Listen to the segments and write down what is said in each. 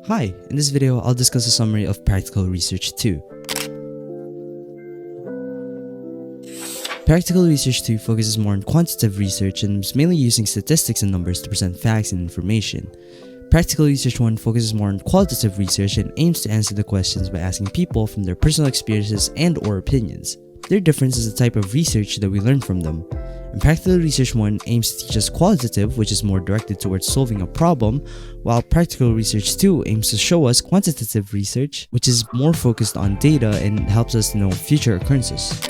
Hi, in this video, I'll discuss a summary of Practical Research 2. Practical Research 2 focuses more on quantitative research and is mainly using statistics and numbers to present facts and information. Practical Research 1 focuses more on qualitative research and aims to answer the questions by asking people from their personal experiences and/or opinions. Their difference is the type of research that we learn from them. And Practical Research 1 aims to teach us qualitative, which is more directed towards solving a problem, while Practical Research 2 aims to show us quantitative research, which is more focused on data and helps us to know future occurrences.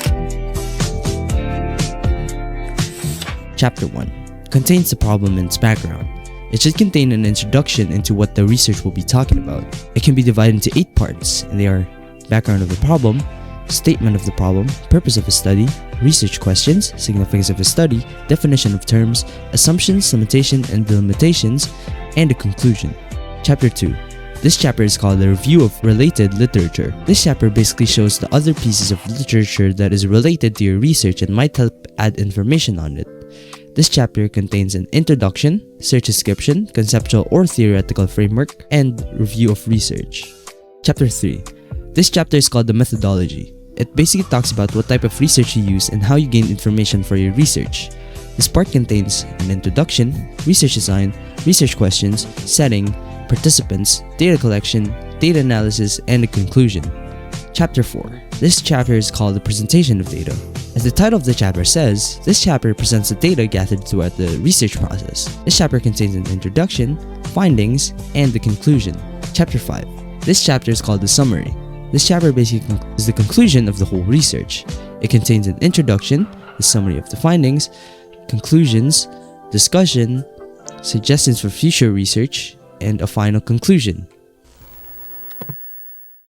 Chapter 1 contains the problem and its background. It should contain an introduction into what the research will be talking about. It can be divided into 8 parts, and they are background of the problem, statement of the problem, purpose of a study, research questions, significance of a study, definition of terms, assumptions, limitation and delimitations, and a conclusion. Chapter 2. This chapter is called the Review of Related Literature. This chapter basically shows the other pieces of literature that is related to your research and might help add information on it. This chapter contains an introduction, search description, conceptual or theoretical framework, and review of research. Chapter 3. This chapter is called the Methodology. It basically talks about what type of research you use and how you gain information for your research. This part contains an introduction, research design, research questions, setting, participants, data collection, data analysis, and a conclusion. Chapter 4. This chapter is called the Presentation of Data. As the title of the chapter says, this chapter presents the data gathered throughout the research process. This chapter contains an introduction, findings, and the conclusion. Chapter 5. This chapter is called the Summary. This chapter basically is the conclusion of the whole research. It contains an introduction, the summary of the findings, conclusions, discussion, suggestions for future research, and a final conclusion.